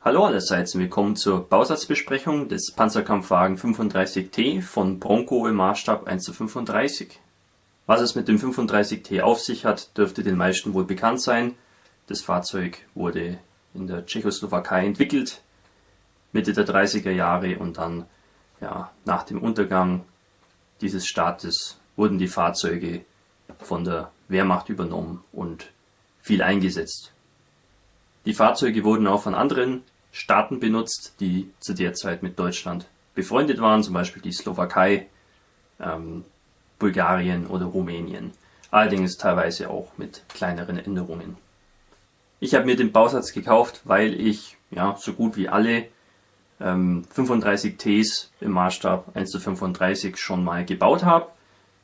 Hallo allerseits und willkommen zur Bausatzbesprechung des Panzerkampfwagen 35T von Bronco im Maßstab 1:35. Was es mit dem 35T auf sich hat, dürfte den meisten wohl bekannt sein. Das Fahrzeug wurde in der Tschechoslowakei entwickelt, Mitte der 30er Jahre, und dann nach dem Untergang dieses Staates wurden die Fahrzeuge von der Wehrmacht übernommen und viel eingesetzt. Die Fahrzeuge wurden auch von anderen Staaten benutzt, die zu der Zeit mit Deutschland befreundet waren, zum Beispiel die Slowakei, Bulgarien oder Rumänien. Allerdings teilweise auch mit kleineren Änderungen. Ich habe mir den Bausatz gekauft, weil ich so gut wie alle 35Ts im Maßstab 1:35 schon mal gebaut habe.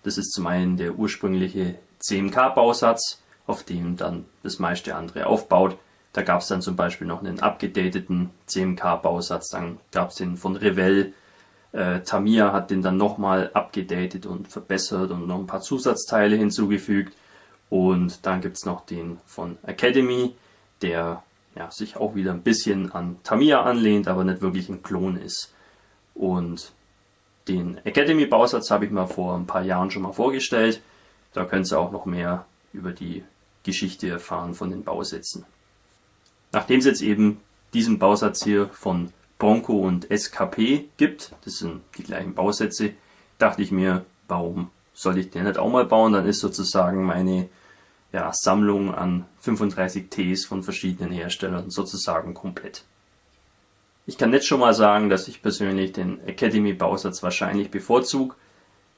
Das ist zum einen der ursprüngliche CMK-Bausatz, auf dem dann das meiste andere aufbaut. Da gab es dann zum Beispiel noch einen abgedateten CMK-Bausatz, dann gab es den von Revell. Tamiya hat den dann nochmal abgedatet und verbessert und noch ein paar Zusatzteile hinzugefügt. Und dann gibt es noch den von Academy, der sich auch wieder ein bisschen an Tamiya anlehnt, aber nicht wirklich ein Klon ist. Und den Academy-Bausatz habe ich mal vor ein paar Jahren schon mal vorgestellt. Da könnt ihr auch noch mehr über die Geschichte erfahren von den Bausätzen. Nachdem es jetzt eben diesen Bausatz hier von Bronco und SKP gibt, das sind die gleichen Bausätze, dachte ich mir, warum soll ich den nicht auch mal bauen? Dann ist sozusagen meine Sammlung an 35Ts von verschiedenen Herstellern sozusagen komplett. Ich kann jetzt schon mal sagen, dass ich persönlich den Academy-Bausatz wahrscheinlich bevorzuge.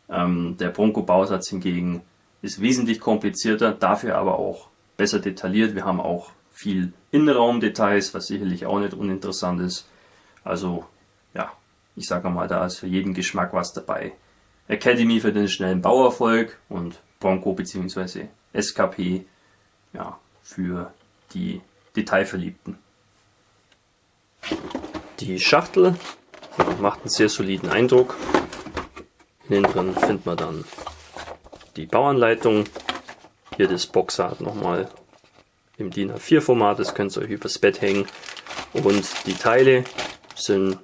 Der Bronco-Bausatz hingegen ist wesentlich komplizierter, dafür aber auch besser detailliert. Wir haben auch viel Innenraumdetails, was sicherlich auch nicht uninteressant ist. Also ich sage mal, da ist für jeden Geschmack was dabei. Academy für den schnellen Bauerfolg und Bronco bzw. SKP für die Detailverliebten. Die Schachtel macht einen sehr soliden Eindruck. Innen drin findet man dann die Bauanleitung. Hier das Boxart nochmal im DIN A4 Format, das könnt ihr euch übers Bett hängen. Und die Teile sind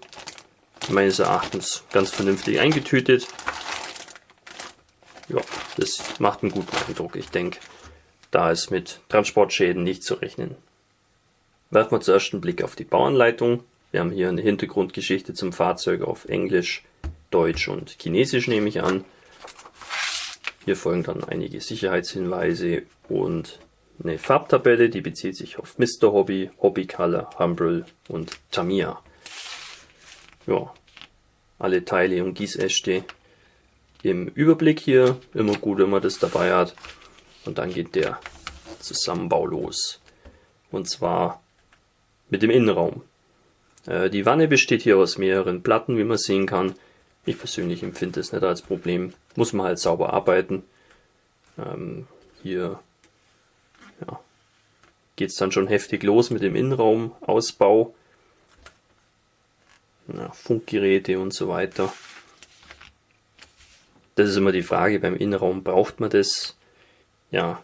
meines Erachtens ganz vernünftig eingetütet. Ja, das macht einen guten Eindruck. Ich denke, da ist mit Transportschäden nicht zu rechnen. Werfen wir zuerst einen Blick auf die Bauanleitung. Wir haben hier eine Hintergrundgeschichte zum Fahrzeug auf Englisch, Deutsch und Chinesisch, nehme ich an. Hier folgen dann einige Sicherheitshinweise und eine Farbtabelle, die bezieht sich auf Mr. Hobby, Hobby Color, Humbrol und Tamiya. Ja, alle Teile und Gießäste im Überblick hier. Immer gut, wenn man das dabei hat. Und dann geht der Zusammenbau los. Und zwar mit dem Innenraum. Die Wanne besteht hier aus mehreren Platten, wie man sehen kann. Ich persönlich empfinde es nicht als Problem. Muss man halt sauber arbeiten. Hier geht es dann schon heftig los mit dem Innenraumausbau. Funkgeräte und so weiter. Das ist immer die Frage beim Innenraum, braucht man das? Ja,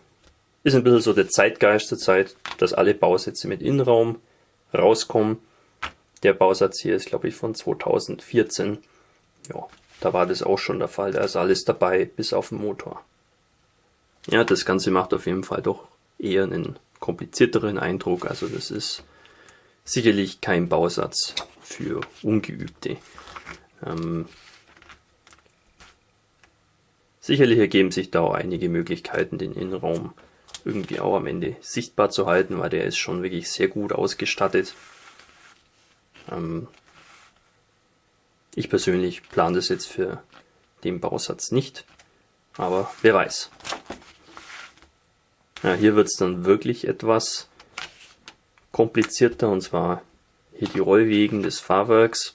ist ein bisschen so der Zeitgeist zur Zeit, dass alle Bausätze mit Innenraum rauskommen. Der Bausatz hier ist, glaube ich, von 2014. Ja, da war das auch schon der Fall. Da ist alles dabei, bis auf den Motor. Ja, das Ganze macht auf jeden Fall doch eher einen komplizierteren Eindruck. Also das ist sicherlich kein Bausatz für Ungeübte. Sicherlich ergeben sich da auch einige Möglichkeiten, den Innenraum irgendwie auch am Ende sichtbar zu halten, weil der ist schon wirklich sehr gut ausgestattet. Ich persönlich plane das jetzt für den Bausatz nicht, aber wer weiß. Ja, hier wird es dann wirklich etwas komplizierter, und zwar hier die Rollwegen des Fahrwerks.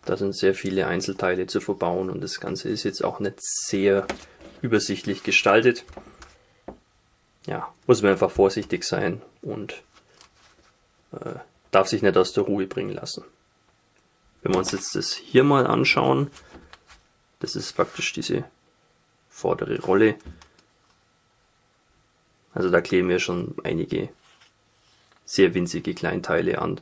Da sind sehr viele Einzelteile zu verbauen und das Ganze ist jetzt auch nicht sehr übersichtlich gestaltet. Ja, muss man einfach vorsichtig sein und darf sich nicht aus der Ruhe bringen lassen. Wenn wir uns jetzt das hier mal anschauen, das ist praktisch diese vordere Rolle. Also da kleben wir schon einige sehr winzige Kleinteile an.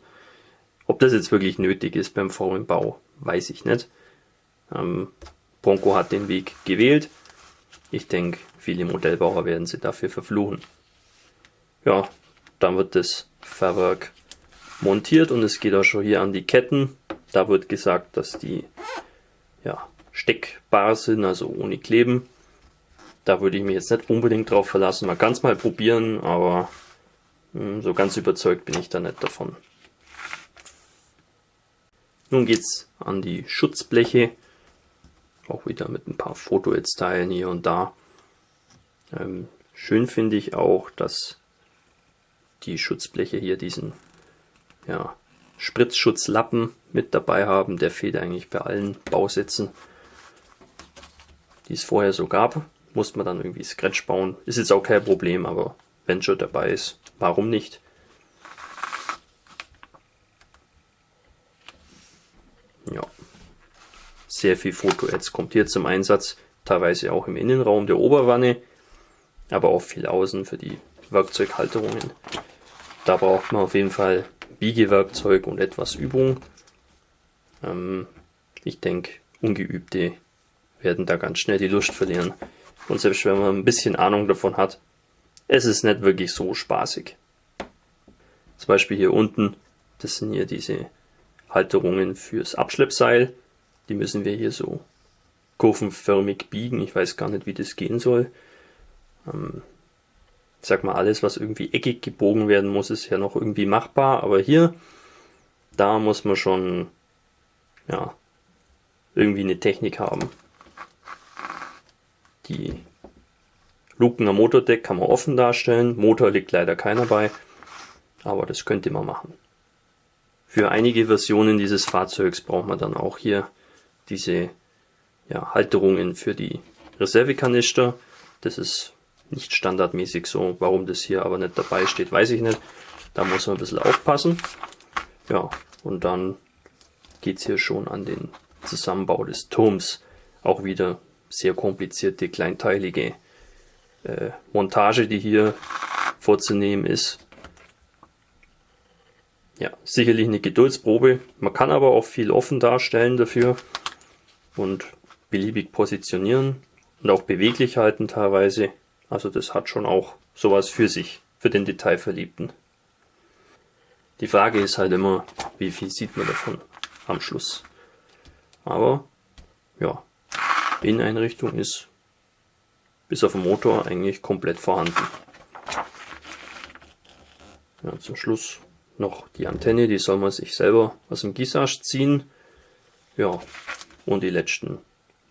Ob das jetzt wirklich nötig ist beim VW-Bau, weiß ich nicht. Bronco hat den Weg gewählt. Ich denke, viele Modellbauer werden sie dafür verfluchen. Ja, dann wird das Fahrwerk montiert und es geht auch schon hier an die Ketten. Da wird gesagt, dass die steckbar sind, also ohne Kleben. Da würde ich mich jetzt nicht unbedingt drauf verlassen. Man kann es mal probieren, aber so ganz überzeugt bin ich da nicht davon. Nun geht's an die Schutzbleche. Auch wieder mit ein paar Foto-Teilen hier und da. Schön finde ich auch, dass die Schutzbleche hier diesen Spritzschutzlappen mit dabei haben. Der fehlt eigentlich bei allen Bausätzen, die es vorher so gab. Muss man dann irgendwie Scratch bauen. Ist jetzt auch kein Problem, aber wenn schon dabei ist, warum nicht? Ja, sehr viel Foto-Ads kommt hier zum Einsatz, teilweise auch im Innenraum der Oberwanne, aber auch viel außen für die Werkzeughalterungen. Da braucht man auf jeden Fall Biegewerkzeug und etwas Übung. Ich denke, Ungeübte werden da ganz schnell die Lust verlieren. Und selbst wenn man ein bisschen Ahnung davon hat, es ist nicht wirklich so spaßig. Zum Beispiel hier unten, das sind hier diese Halterungen fürs Abschleppseil. Die müssen wir hier so kurvenförmig biegen. Ich weiß gar nicht, wie das gehen soll. Ich sag mal, alles, was irgendwie eckig gebogen werden muss, ist ja noch irgendwie machbar. Aber hier, da muss man schon irgendwie eine Technik haben. Die Luken am Motordeck kann man offen darstellen. Motor liegt leider keiner bei, aber das könnte man machen. Für einige Versionen dieses Fahrzeugs braucht man dann auch hier diese Halterungen für die Reservekanister. Das ist nicht standardmäßig so. Warum das hier aber nicht dabei steht, weiß ich nicht. Da muss man ein bisschen aufpassen. Ja, und dann geht es hier schon an den Zusammenbau des Turms. Auch wieder sehr komplizierte, kleinteilige Montage, die hier vorzunehmen ist. Ja, sicherlich eine Geduldsprobe. Man kann aber auch viel offen darstellen dafür und beliebig positionieren und auch beweglich halten teilweise. Also das hat schon auch sowas für sich, für den Detailverliebten. Die Frage ist halt immer, wie viel sieht man davon am Schluss. Aber ja, Inneneinrichtung ist bis auf den Motor eigentlich komplett vorhanden. Ja, zum Schluss noch die Antenne, die soll man sich selber aus dem Guissage ziehen. Ja, und die letzten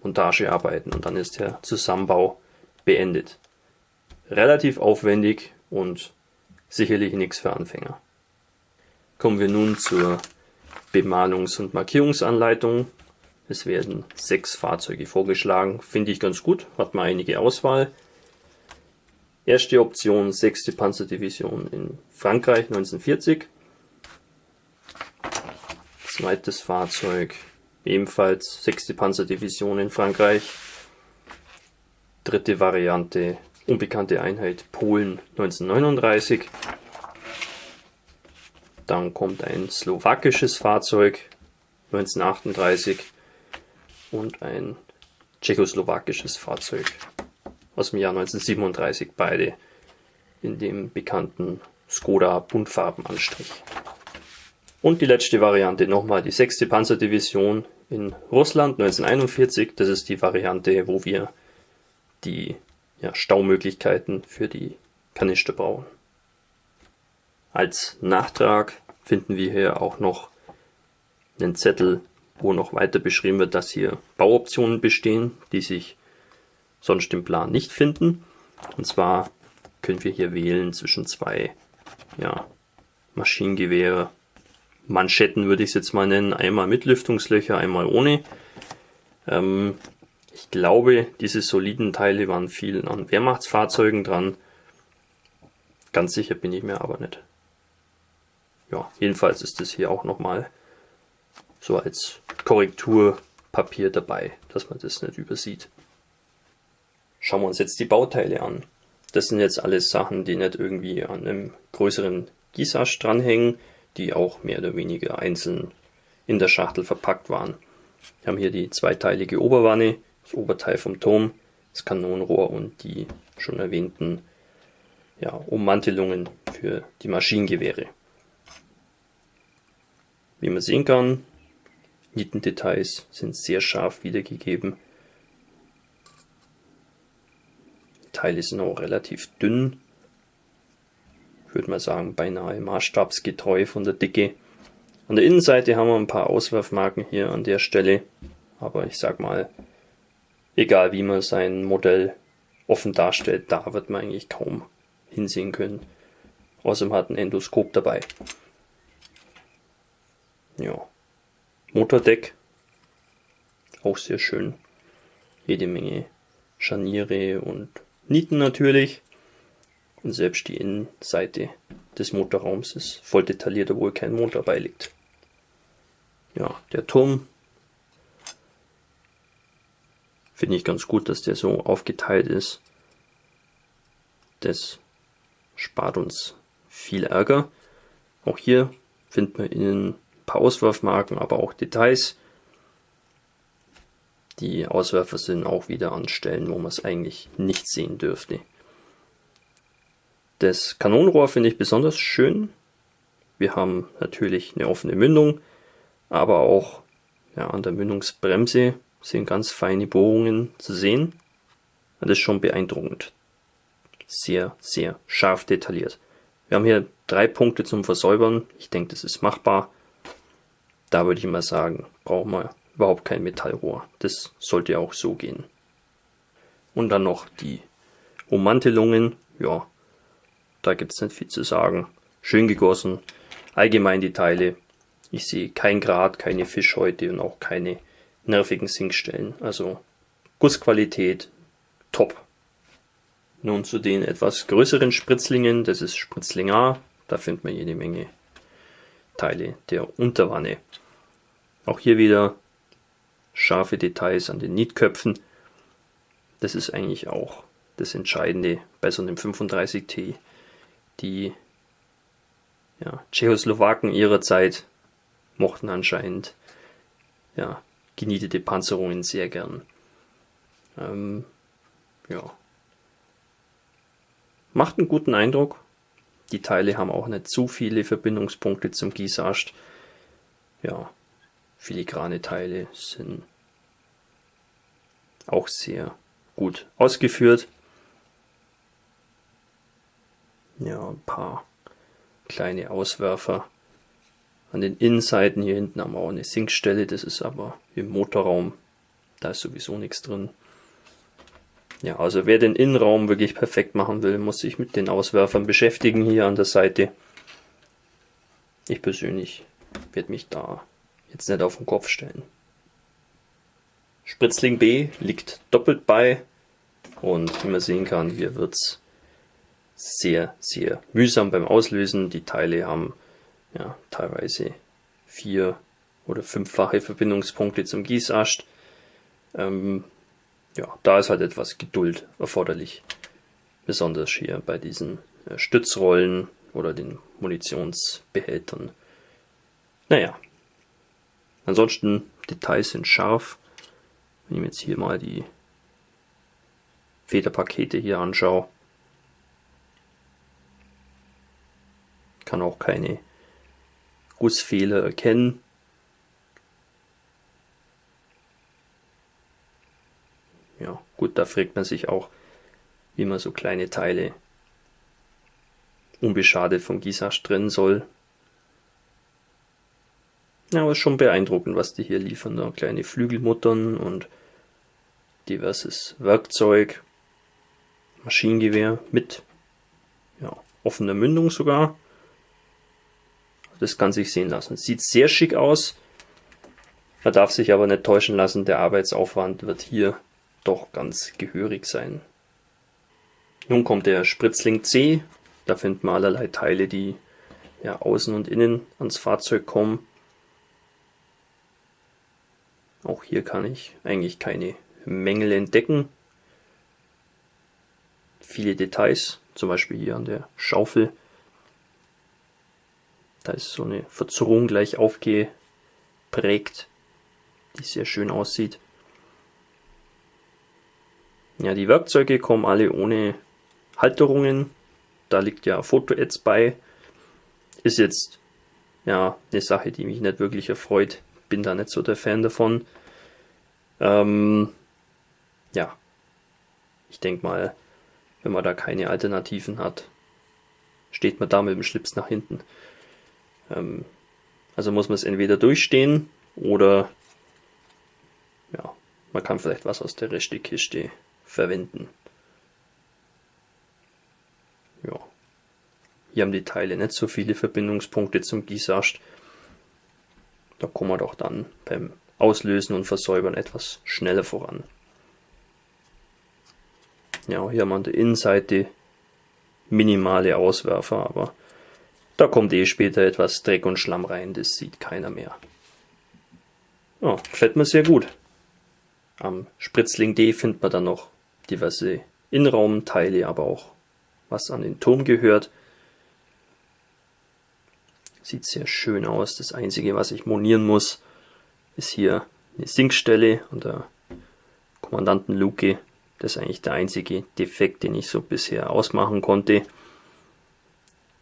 Montagearbeiten und dann ist der Zusammenbau beendet. Relativ aufwendig und sicherlich nichts für Anfänger. Kommen wir nun zur Bemalungs- und Markierungsanleitung. Es werden 6 Fahrzeuge vorgeschlagen, finde ich ganz gut, hat man einige Auswahl. Erste Option 6. Panzerdivision in Frankreich 1940. Zweites Fahrzeug ebenfalls 6. Panzerdivision in Frankreich. Dritte Variante unbekannte Einheit Polen 1939. Dann kommt ein slowakisches Fahrzeug 1938 und ein tschechoslowakisches Fahrzeug aus dem Jahr 1937, beide in dem bekannten Skoda Buntfarbenanstrich. Und die letzte Variante nochmal die 6. Panzerdivision in Russland 1941. Das ist die Variante, wo wir die Staumöglichkeiten für die Kanister bauen. Als Nachtrag finden wir hier auch noch einen Zettel, wo noch weiter beschrieben wird, dass hier Bauoptionen bestehen, die sich sonst im Plan nicht finden. Und zwar können wir hier wählen zwischen 2 Maschinengewehre, Manschetten würde ich es jetzt mal nennen, einmal mit Lüftungslöcher, einmal ohne. Ich glaube, diese soliden Teile waren viel an Wehrmachtsfahrzeugen dran. Ganz sicher bin ich mir aber nicht. Ja, jedenfalls ist es hier auch nochmal so als Korrekturpapier dabei, dass man das nicht übersieht. Schauen wir uns jetzt die Bauteile an. Das sind jetzt alles Sachen, die nicht irgendwie an einem größeren Gießasch dranhängen, die auch mehr oder weniger einzeln in der Schachtel verpackt waren. Wir haben hier die zweiteilige Oberwanne, das Oberteil vom Turm, das Kanonenrohr und die schon erwähnten Ummantelungen für die Maschinengewehre. Wie man sehen kann, Nietendetails sind sehr scharf wiedergegeben. Die Teile sind auch relativ dünn. Ich würde mal sagen, beinahe maßstabsgetreu von der Dicke. An der Innenseite haben wir ein paar Auswerfmarken hier an der Stelle. Aber ich sag mal, egal wie man sein Modell offen darstellt, da wird man eigentlich kaum hinsehen können. Außerdem hat ein Endoskop dabei. Ja. Motordeck. Auch sehr schön. Jede Menge Scharniere und Nieten natürlich. Und selbst die Innenseite des Motorraums ist voll detailliert, obwohl kein Motor beiliegt. Ja, der Turm finde ich ganz gut, dass der so aufgeteilt ist. Das spart uns viel Ärger. Auch hier findet man innen ein paar Auswerfmarken, aber auch Details. Die Auswerfer sind auch wieder an Stellen, wo man es eigentlich nicht sehen dürfte. Das Kanonenrohr finde ich besonders schön. Wir haben natürlich eine offene Mündung, aber auch an der Mündungsbremse sind ganz feine Bohrungen zu sehen. Das ist schon beeindruckend. Sehr, sehr scharf detailliert. Wir haben hier 3 Punkte zum Versäubern. Ich denke, das ist machbar. Da würde ich mal sagen, brauchen wir überhaupt kein Metallrohr. Das sollte auch so gehen. Und dann noch die Ummantelungen. Ja, da gibt es nicht viel zu sagen. Schön gegossen. Allgemein die Teile. Ich sehe kein Grat, keine Fischhäute und auch keine nervigen Sinkstellen. Also Gussqualität top. Nun zu den etwas größeren Spritzlingen. Das ist Spritzling A. Da findet man jede Menge Teile der Unterwanne. Auch hier wieder scharfe Details an den Nietköpfen. Das ist eigentlich auch das Entscheidende bei so einem 35T. Die Tschechoslowaken ihrer Zeit mochten anscheinend genietete Panzerungen sehr gern. Macht einen guten Eindruck. Die Teile haben auch nicht zu viele Verbindungspunkte zum Gießast. Ja, filigrane Teile sind auch sehr gut ausgeführt. Ja, ein paar kleine Auswerfer. An den Innenseiten hier hinten haben wir auch eine Sinkstelle, das ist aber im Motorraum, da ist sowieso nichts drin. Ja, also wer den Innenraum wirklich perfekt machen will, muss sich mit den Auswerfern beschäftigen hier an der Seite. Ich persönlich werde mich da jetzt nicht auf den Kopf stellen. Spritzling B liegt doppelt bei und wie man sehen kann, hier wird es sehr, sehr mühsam beim Auslösen. Die Teile haben teilweise 4- oder 5-fache Verbindungspunkte zum Gießast. Da ist halt etwas Geduld erforderlich. Besonders hier bei diesen Stützrollen oder den Munitionsbehältern. Naja, ansonsten Details sind scharf. Wenn ich mir jetzt hier mal die Federpakete hier anschaue, kann auch keine Gussfehler erkennen. Ja, gut, da fragt man sich auch, wie man so kleine Teile unbeschadet vom Gießast trennen soll. Ja, aber ist schon beeindruckend, was die hier liefern. Da kleine Flügelmuttern und diverses Werkzeug. Maschinengewehr mit offener Mündung sogar. Das kann sich sehen lassen. Sieht sehr schick aus. Man darf sich aber nicht täuschen lassen, der Arbeitsaufwand wird hier doch ganz gehörig sein. Nun kommt der Spritzling C. Da findet man allerlei Teile, die außen und innen ans Fahrzeug kommen. Auch hier kann ich eigentlich keine Mängel entdecken. Viele Details, zum Beispiel hier an der Schaufel. Da ist so eine Verzerrung gleich aufgeprägt, die sehr schön aussieht. Ja, die Werkzeuge kommen alle ohne Halterungen. Da liegt ja Foto-Ads bei. Ist jetzt ja eine Sache, die mich nicht wirklich erfreut. Bin da nicht so der Fan davon. Ja, ich denke mal, wenn man da keine Alternativen hat, steht man da mit dem Schlips nach hinten. Also muss man es entweder durchstehen oder ja, man kann vielleicht was aus der Restekiste verwenden. Ja. Hier haben die Teile nicht so viele Verbindungspunkte zum Gießast. Da kommen wir doch dann beim Auslösen und Versäubern etwas schneller voran. Ja, hier haben wir an der Innenseite minimale Auswerfer, aber da kommt später etwas Dreck und Schlamm rein, das sieht keiner mehr. Ja, gefällt mir sehr gut. Am Spritzling D findet man dann noch diverse Innenraumteile, aber auch was an den Turm gehört. Sieht sehr schön aus. Das einzige, was ich monieren muss, ist hier eine Sinkstelle an der Kommandantenluke. Das ist eigentlich der einzige Defekt, den ich so bisher ausmachen konnte.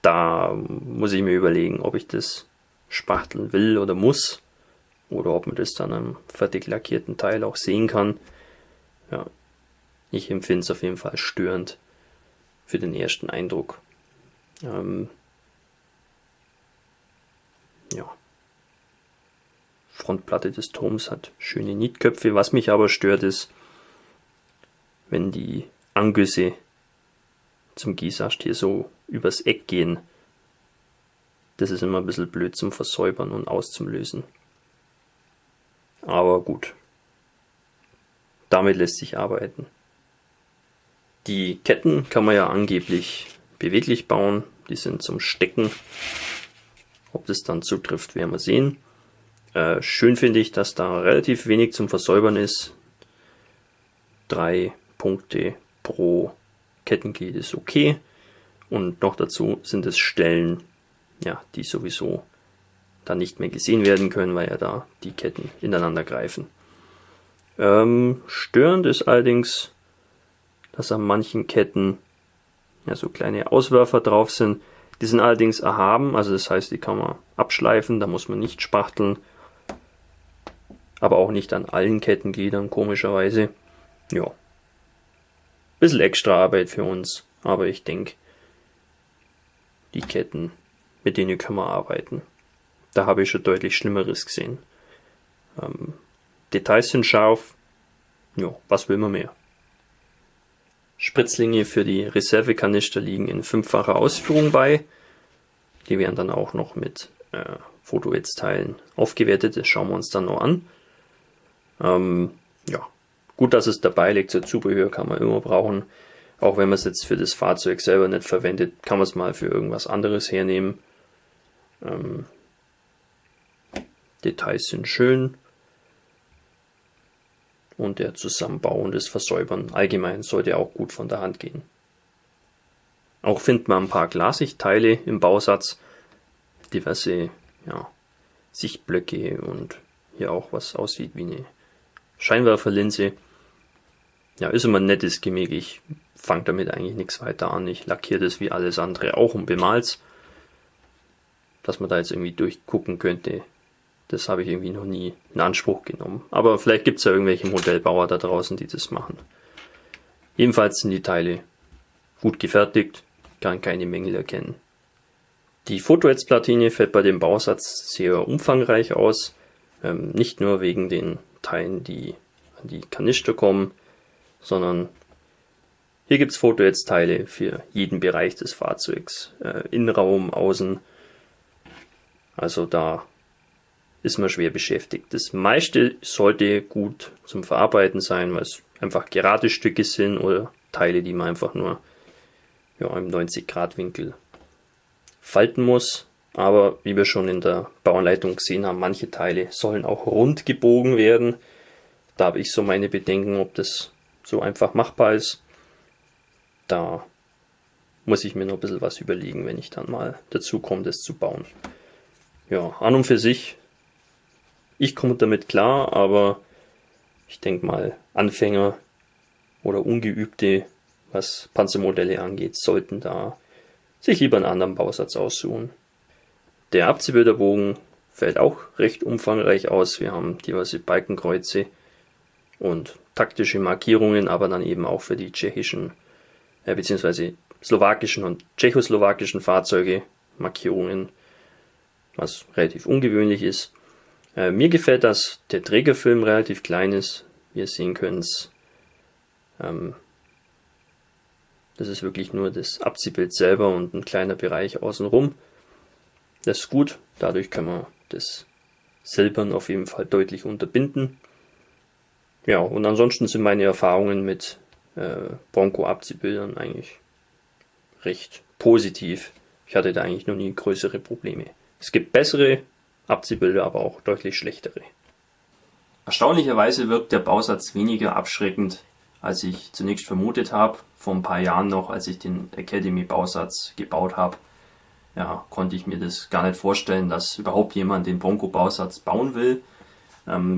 Da muss ich mir überlegen, ob ich das spachteln will oder muss. Oder ob man das dann am fertig lackierten Teil auch sehen kann. Ja, ich empfinde es auf jeden Fall störend für den ersten Eindruck. Ja. Frontplatte des Turms hat schöne Nietköpfe. Was mich aber stört ist, wenn die Angüsse zum Gießast hier so übers Eck gehen. Das ist immer ein bisschen blöd zum Versäubern und auszulösen. Aber gut. Damit lässt sich arbeiten. Die Ketten kann man ja angeblich beweglich bauen. Die sind zum Stecken. Ob das dann zutrifft, werden wir sehen. Schön finde ich, dass da relativ wenig zum Versäubern ist. 3 Punkte pro Kettenglied ist okay. Und noch dazu sind es Stellen, ja, die sowieso dann nicht mehr gesehen werden können, weil ja da die Ketten ineinander greifen. Störend ist allerdings, dass an manchen Ketten ja so kleine Auswerfer drauf sind. Die sind allerdings erhaben, also das heißt, die kann man abschleifen, da muss man nicht spachteln. Aber auch nicht an allen Kettengliedern, komischerweise. Ja. Bisschen extra Arbeit für uns, aber ich denke, die Ketten, mit denen können wir arbeiten. Da habe ich schon deutlich Schlimmeres gesehen. Details sind scharf. Ja, was will man mehr? Spritzlinge für die Reservekanister liegen in 5-facher Ausführung bei. Die werden dann auch noch mit Foto-Ads-Teilen aufgewertet. Das schauen wir uns dann noch an. Ja, gut, dass es dabei liegt. So Zubehör kann man immer brauchen. Auch wenn man es jetzt für das Fahrzeug selber nicht verwendet, kann man es mal für irgendwas anderes hernehmen. Details sind schön. Und der Zusammenbau und das Versäubern allgemein sollte auch gut von der Hand gehen. Auch findet man ein paar Glassichtteile im Bausatz. Diverse Sichtblöcke und hier auch was aussieht wie eine Scheinwerferlinse. Ja, ist immer ein nettes Gimmick. Ich fange damit eigentlich nichts weiter an. Ich lackiere das wie alles andere auch und bemal's. Dass man da jetzt irgendwie durchgucken könnte, das habe ich irgendwie noch nie in Anspruch genommen. Aber vielleicht gibt es ja irgendwelche Modellbauer da draußen, die das machen. Jedenfalls sind die Teile gut gefertigt, kann keine Mängel erkennen. Die Foto-Ads-Platine fällt bei dem Bausatz sehr umfangreich aus. Nicht nur wegen den Teilen, die an die Kanister kommen, sondern hier gibt es Foto-Ads-Teile für jeden Bereich des Fahrzeugs. Innenraum, Außen. Also da ist man schwer beschäftigt. Das meiste sollte gut zum Verarbeiten sein, weil es einfach gerade Stücke sind oder Teile, die man einfach nur im 90-Grad-Winkel falten muss. Aber wie wir schon in der Bauanleitung gesehen haben, manche Teile sollen auch rund gebogen werden. Da habe ich so meine Bedenken, ob das so einfach machbar ist. Da muss ich mir noch ein bisschen was überlegen, wenn ich dann mal dazu komme, das zu bauen. Ja, an und für sich, ich komme damit klar, aber ich denke mal, Anfänger oder Ungeübte, was Panzermodelle angeht, sollten da sich lieber einen anderen Bausatz aussuchen. Der Abziehbilderbogen fällt auch recht umfangreich aus. Wir haben diverse Balkenkreuze und taktische Markierungen, aber dann eben auch für die tschechischen bzw. slowakischen und tschechoslowakischen Fahrzeuge Markierungen, was relativ ungewöhnlich ist. Mir gefällt, dass der Trägerfilm relativ klein ist. Wie ihr sehen könnt, das ist wirklich nur das Abziehbild selber und ein kleiner Bereich außenrum. Das ist gut, dadurch kann man das Silbern auf jeden Fall deutlich unterbinden. Ja, und ansonsten sind meine Erfahrungen mit Bronco-Abziehbildern eigentlich recht positiv. Ich hatte da eigentlich noch nie größere Probleme. Es gibt bessere Abziehbilder, aber auch deutlich schlechtere. Erstaunlicherweise wirkt der Bausatz weniger abschreckend, als ich zunächst vermutet habe. Vor ein paar Jahren noch, als ich den Academy-Bausatz gebaut habe, ja, konnte ich mir das gar nicht vorstellen, dass überhaupt jemand den Bronco-Bausatz bauen will.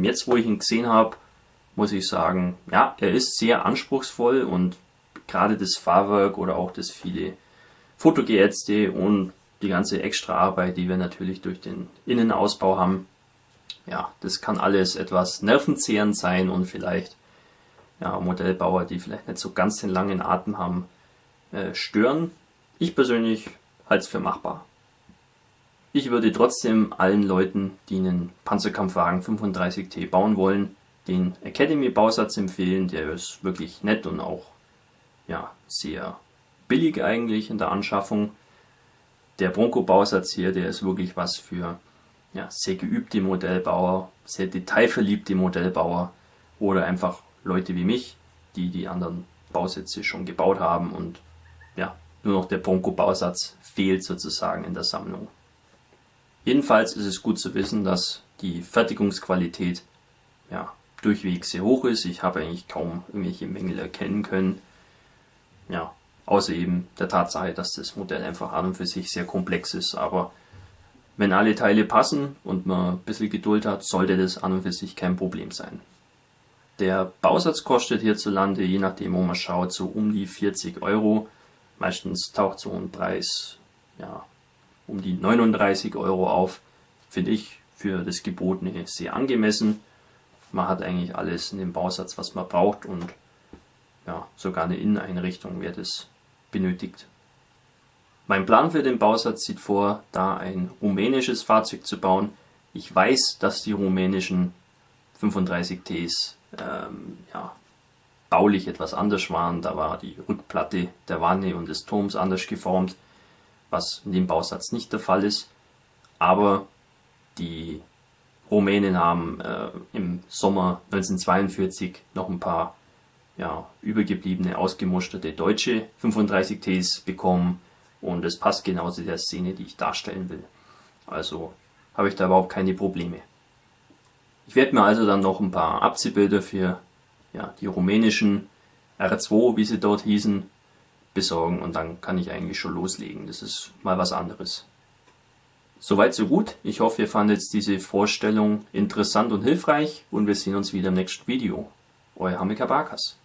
Jetzt, wo ich ihn gesehen habe, muss ich sagen, ja, er ist sehr anspruchsvoll und gerade das Fahrwerk oder auch das viele Fotogeätzte und die ganze extra Arbeit, die wir natürlich durch den Innenausbau haben, ja, das kann alles etwas nervenzehrend sein und vielleicht ja, Modellbauer, die vielleicht nicht so ganz den langen Atem haben, stören. Ich persönlich halte es für machbar. Ich würde trotzdem allen Leuten, die einen Panzerkampfwagen 35T bauen wollen, den Academy-Bausatz empfehlen. Der ist wirklich nett und auch ja, sehr billig eigentlich in der Anschaffung. Der Bronco-Bausatz hier, der ist wirklich was für ja, sehr geübte Modellbauer, sehr detailverliebte Modellbauer oder einfach Leute wie mich, die die anderen Bausätze schon gebaut haben und ja, nur noch der Bronco-Bausatz fehlt sozusagen in der Sammlung. Jedenfalls ist es gut zu wissen, dass die Fertigungsqualität ja, durchweg sehr hoch ist. Ich habe eigentlich kaum irgendwelche Mängel erkennen können. Ja, außer eben der Tatsache, dass das Modell einfach an und für sich sehr komplex ist. Aber wenn alle Teile passen und man ein bisschen Geduld hat, sollte das an und für sich kein Problem sein. Der Bausatz kostet hierzulande, je nachdem wo man schaut, so um die 40 Euro. Meistens taucht so ein Preis ja, um die 39 Euro auf. Finde ich für das Gebotene sehr angemessen. Man hat eigentlich alles in dem Bausatz, was man braucht und ja, sogar eine Inneneinrichtung, wer das benötigt. Mein Plan für den Bausatz sieht vor, da ein rumänisches Fahrzeug zu bauen. Ich weiß, dass die rumänischen 35Ts ja, baulich etwas anders waren. Da war die Rückplatte der Wanne und des Turms anders geformt, was in dem Bausatz nicht der Fall ist. Aber die Rumänen haben im Sommer 1942 noch ein paar ja, übergebliebene, ausgemusterte deutsche 35Ts bekommen und es passt genau zu der Szene, die ich darstellen will. Also habe ich da überhaupt keine Probleme. Ich werde mir also dann noch ein paar Abziehbilder für ja, die rumänischen R2, wie sie dort hießen, besorgen und dann kann ich eigentlich schon loslegen. Das ist mal was anderes. Soweit so gut. Ich hoffe, ihr fandet diese Vorstellung interessant und hilfreich und wir sehen uns wieder im nächsten Video. Euer Hamika Barkas.